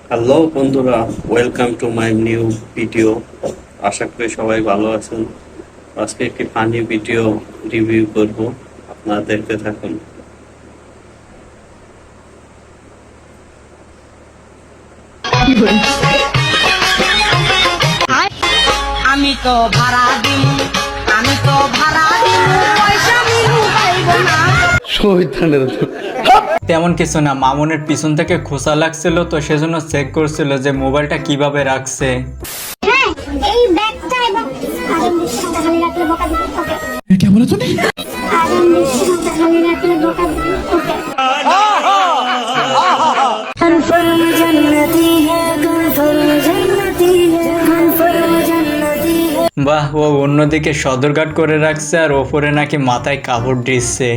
Hello বন্ধুরা, welcome to my new video. আশা করি সবাই ভালো আছেন। আজকে একটি ফানি ভিডিও রিভিউ করব, আপনারা দেখতে থাকুন। আমি তো ভাড়া দিই, আমি তো ভাড়া দিই, পয়সা দিলু পাইব না। তেমন কিছু না, মামুনের পিছন থেকে খোসা লাগছিল তো সেজন্য চেক করছিল যে মোবাইলটা কিভাবে রাখছে। হ্যাঁ, এই ব্যাগটা এবং আরামদেশটা খালি রাখলে বোকা দিবে। ওকে, क्या बोला तूने? আরামদেশটা খালি রাখলে বোকা দিবে। ওকে, কনফার্ম জান্নাতি হ্যায়, কনফার্ম জান্নাতি হ্যায়, কনফার্ম জান্নাতি হ্যায়। বাহ, ও অন্যদিকে সদরঘাট করে রাখছে আর ওপরে নাকি মাথায় কাপড় দিচ্ছে।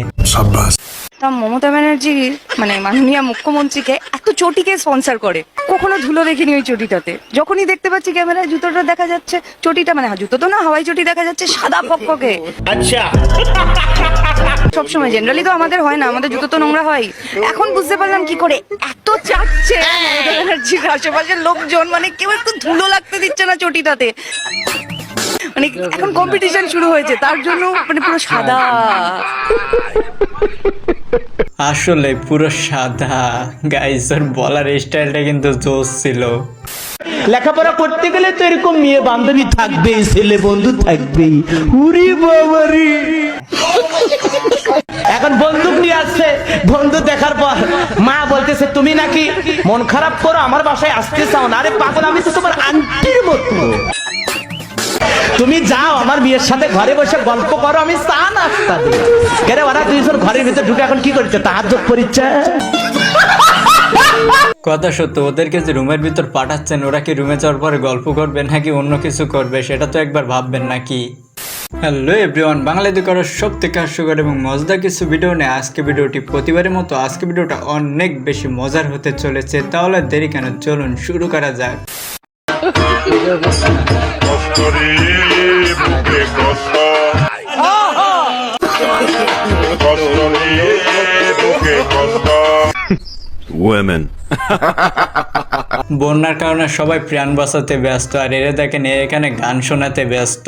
তা মমতা ব্যানার্জি মানে মাননীয় মুখ্যমন্ত্রীকে এত চটিকে স্পন্সর করে, কখনো ধুলো দেখিনি ওই চটিটাতে। যখনই দেখতে পাচ্ছি ক্যামেরায় জুতোটা দেখা যাচ্ছে, চটিটা মানে জুতো তো না, হাওয়াই চটি দেখা যাচ্ছে সাদা ফকফকে। আচ্ছা, সবসময় জেনারেলি তো আমাদের হয় না, আমাদের জুতো তো নোংরা হয়। এখন বুঝতে পারলাম কি করে এত চাচ্ছে মমতা ব্যানার্জির আশেপাশের লোকজন, মানে কেউ একটু ধুলো লাগতে দিচ্ছে না চটিটাতে। মানে এখন কম্পিটিশন শুরু হয়েছে তার জন্য, মানে পুরো সাদা। আসলে পুরো সাদা। গাইস, ওর বলার স্টাইলটা কিন্তু জোস ছিল। লেখাপড়া করতে গেলে তো এরকম মেয়ে বান্ধবী থাকবেই, ছেলে বন্ধু থাকবেই। উরি বাবারি, এখন বন্দুক নিয়ে আসছে। বন্ধু দেখার পর মা বলতেছে তুমি নাকি মন খারাপ করো, আমার বাসায় আসতে চাও না। আরে পাগল, আমি তো তোমার আন্টির মতো। তুমি যাও আমার মেয়ের সাথে ঘরে বসে গল্প করো, আমি চা নাস্তা দিই। কেন ওরা দুইজন ঘরের ভিতরে ঢুকে এখন কি করছে, তাহাজ্জুদ পড়ছে। কথা সত্য, ওদেরকে যে রুমের ভিতর পাঠাচ্ছেন, ওরা কি রুমে যাওয়ার পরে গল্প করবে নাকি অন্য কিছু করবে সেটা তো একবার ভাববেন নাকি। হ্যালো এভরিওয়ান, বাংলাদেশে করার সব থেকে হাস্যকর এবং মজাদার কিছু ভিডিও নিয়ে আজকে ভিডিওটি প্রতিবারের মতো আজকে ভিডিওটা অনেক বেশি মজার হতে চলেছে। তাহলে দেরি কেন, চলুন শুরু করা যাক। Women. বন্যার কারণে সবাই প্রাণ বাঁচাতে ব্যস্ত, আর এরা দেখেন এখানে গান শোনাতে ব্যস্ত।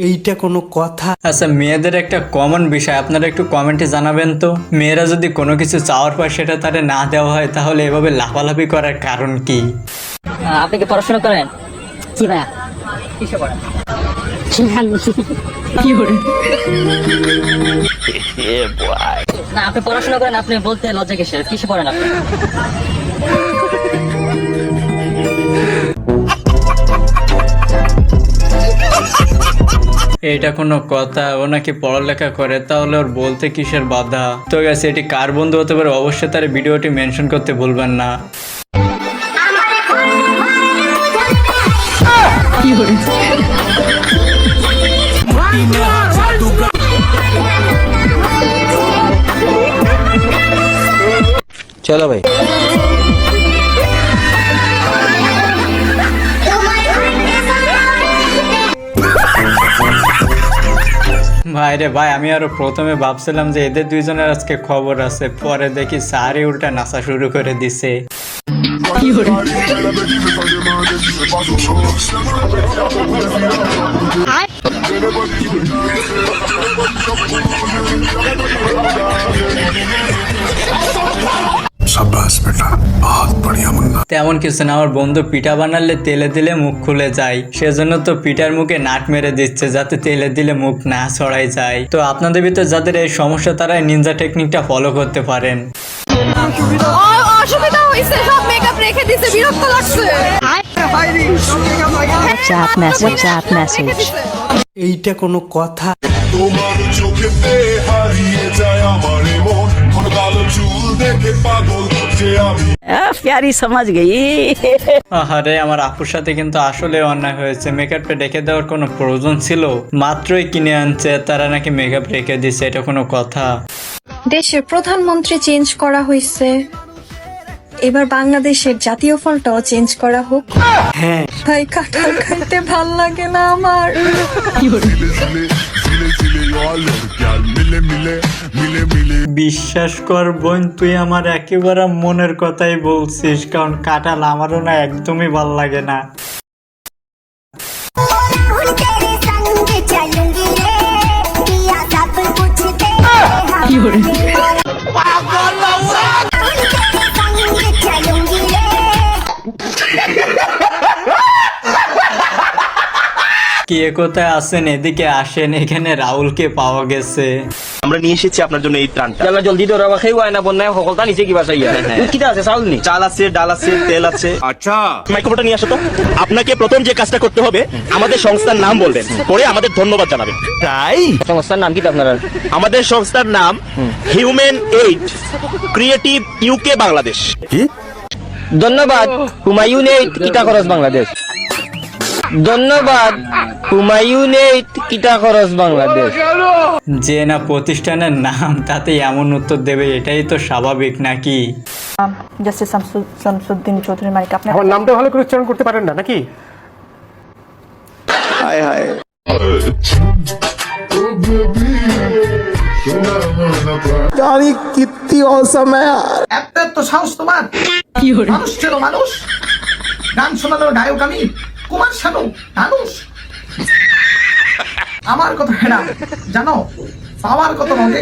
এইটা কোনো কথা? আচ্ছা, মেয়েদের একটা কমন বিষয় আপনারা একটু কমেন্টে জানাবেন তো, মেয়েরা যদি কোনো কিছু চাওয়ার পর সেটা তারে না দেওয়া হয় তাহলে এভাবে লাফালাফি করার কারণ কি? আপনি কি পড়াশোনা করেন? জি ভাইয়া। কিসে পড়েন? কি করেন? না, আপনি পড়াশোনা করেন, আপনি বলতে লজ্জা কিসের? কিসে পড়েন আপনি? এটা কোনো কথা? ও নাকি পড়ালেখা করে, তাহলে ওর বলতে কিসের বাধা? তো গেছে, এটি কার বন্ধু হতে পারে অবশ্যই তার ভিডিওটি মেনশন করতে ভুলবেন না। চলো ভাই। ভাই রে ভাই, আমি আরো প্রথমে ভাবছিলাম যে এদের দুইজনের আজকে খবর আছে, পরে দেখি সারি উল্টা নাচা শুরু করে দিছে। তেমন কিছু না, আমার বন্ধু পিঠা বানালে তেলে দিলে মুখ খুলে যায়, সেজন্য তো পিঠার মুখে নাট মেরে দিচ্ছে যাতে তেলে দিলে মুখ না ছড়াই যায়। তো আপনাদের ভিতর যাদের এই সমস্যা তারা নিনজা টেকনিকটা ফলো করতে পারেন। অসুবিধা হইছে, সব মেকআপ রেখে দিছে, বিরক্ত লাগছে। WhatsApp message. এইটা কোনো কথা? তোমার চোখেতে হারিয়ে যায় আমার মন, কোন কালো চুল দেখে পাগল যে আমি। प्यारी समझ गई। আরে আমার আপুর সাথে কিন্তু আসলে অন্যায় হয়েছে, মেকআপটা রেখে দেওয়ার কোনো প্রয়োজন ছিল? মাত্রই কিনে আনছে, তারা নাকি মেকআপ রেখে দিছে, এটা কোনো কথা? দেশের প্রধানমন্ত্রী চেঞ্জ করা হয়েছে, এবার বাংলাদেশের জাতীয় ফলটাও চেঞ্জ করা হোক। হ্যাঁ ভাই, কাঁঠাল খাইতে ভাল লাগে না আমার। Zile, zile, zile, zile, yo alor, gal, mile मिले मिले मिले मिले বিশ্বাস কর বোন, তুই আমার একেবারে মনের কথাই বলছিস, কারণ কাঁঠাল আমারও না একদমই ভাল লাগে না। কে কোথায় আছেন এদিকে আসেন, এখানে রাহুলকে পাওয়া গেছে। আমরা নিয়ে এসেছি আপনার জন্য এই ত্রাণটা। চলো জলদি তো রাবা খেয়ে আয় না বন্যায় সকলটা নিচে কি বাসাইয়া কিটা আছে চাউল নি চাল আছে, ডাল আছে, তেল আছে। আচ্ছা, মাইক্রোফোনটা নিয়ে আসো তো। আপনাকে প্রথম যে কাজটা করতে হবে, আমাদের সংস্থার নাম বলবেন, পরে আমাদের ধন্যবাদ জানাবেন। তাই সংস্থার নাম কি আপনারা? আমাদের সংস্থার নাম human aid creative UK Bangladesh. ধন্যবাদ হুমায়ুন এইড কিটা খরচ বাংলাদেশ। ধন্যবাদ হুমায়ুন এইড কিটা খরচ বাংলাদেশ। যে না প্রতিষ্ঠানের নাম তাতে এমন উত্তর দেবে, এটাই তো স্বাভাবিক নাকি? জাস্টিস শামসুদ্দিন চৌধুরী মালিক, আপনার আমার নামটা ভালো করে উচ্চারণ করতে পারেন না নাকি? এত তো সাহস তোমার! মানুষ ছিল মানুষ, গান শোনালো গায়ক আমি, কুমার শানু মানুষ। আমার কথা হেনা জানো, পাওয়ার কত মগে,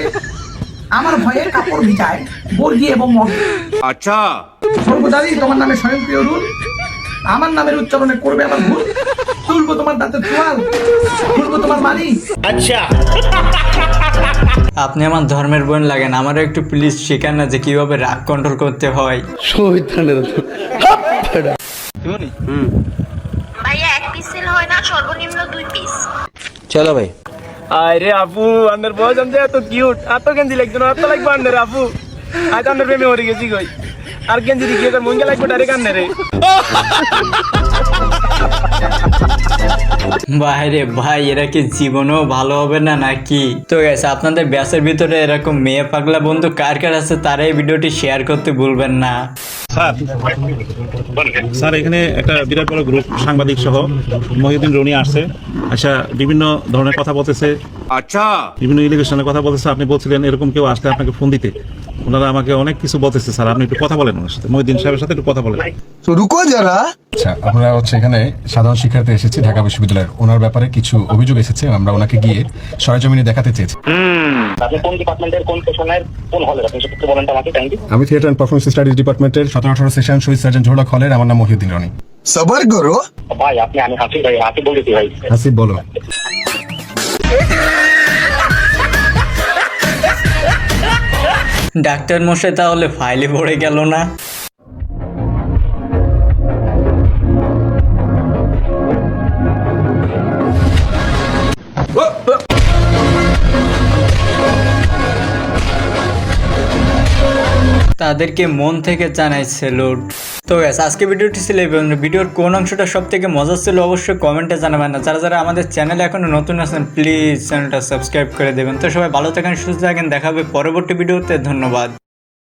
আমার ভয়ে কাপড় ভিজায় বর্গি এবং মগে। আচ্ছা, সর্বদারি তোমার নামে স্বয়ংক্রিয় রুল, আমার নামের উচ্চারণে করবে আমার ভুল, তুলবো তোমার দাঁতের তোয়াল, তুলবো তোমার মানি। আচ্ছা, আপনি আমার ধর্মের বোন লাগেন, আমারও একটু প্লিজ শেখান না যে কিভাবে রাগ কন্ট্রোল করতে হয়। ভাইয়া এক পিস সেল হয় না, সর্বনিম্ন 2 পিস। চলো ভাই। আরে আপু, আন্নার বয়স আনতে এত কিউট, এত গেঞ্জি লাগতো না, এত লাগবে আন্নার আপু। আজ আন্নার প্রেমে মরে গেছি কই, আর গেঞ্জি দিকে তার মঙ্গা লাগবে ডাইরেক্ট আন্নার রে। বাইরে ভাই, এরা কি জীবনেও ভালো হবে না নাকি? তো গেছে আপনাদের ব্যাসের ভিতরে এরকম মেয়ে পাগলা বন্ধু কার কার আছে, তারা এই ভিডিওটি শেয়ার করতে ভুলবেন না। স্যার এখানে একটা বিরাট বড় গ্রুপ সাংবাদিক সহ মহিউদ্দিন রনি আসছে। আচ্ছা, বিভিন্ন ধরনের কথা বলতেছে। আচ্ছা, বিভিন্ন ইলিগেশনের কথা বলতেছে। আপনি বলছিলেন এরকম কেউ আসলে আপনাকে ফোন দিতে। ওনারা আমাকে অনেক কিছু বলতেছে। স্যার আপনি একটু কথা বলেন ওনার সাথে, মহিউদ্দিন সাহেবের সাথে একটু কথা বলেন। আচ্ছা, আমরা এখানে সাধারণ শিক্ষার্থী এসেছি ঢাকা বিশ্ববিদ্যালয়ের। ওনার ব্যাপারে কিছু অভিযোগ এসেছে, আমরা ওনাকে গিয়ে সরেজমিনে দেখাতে চেয়েছি। আপনি কোন ডিপার্টমেন্টের কোন সেশনের কোন হলের? আপনি একটু বলেন আমাকে কাইন্ডলি। আমি থিয়েটার অ্যান্ড পারফরমেন্স স্টাডিজ ডিপার্টমেন্টের 17-18 সেশন শহীদ সার্জন ঝোড়ক হলের। আমার নাম মহিউদ্দিন রনি। সবার করো ভাই, আমি হাসিব ভাই, হাসিব বলতেছি ভাই। হাসিব বলো। ডাক্তার মশাই তাহলে ফাইলে পড়ে গেল না? তাদেরকে মন থেকে জানাই স্যালুট। তো গ্যাস, আজকে ভিডিওটি ছিল এই পর্যন্ত। ভিডিওর কোন অংশটা সব থেকে মজা ছিল অবশ্যই কমেন্টে জানাবেন না। যারা যারা আমাদের চ্যানেলে এখনো নতুন আছেন প্লিজ চ্যানেলটা সাবস্ক্রাইব করে দেবেন। তো সবাই ভালো থাকেন, সুস্থ থাকেন, দেখা হবে পরবর্তী ভিডিওতে। ধন্যবাদ।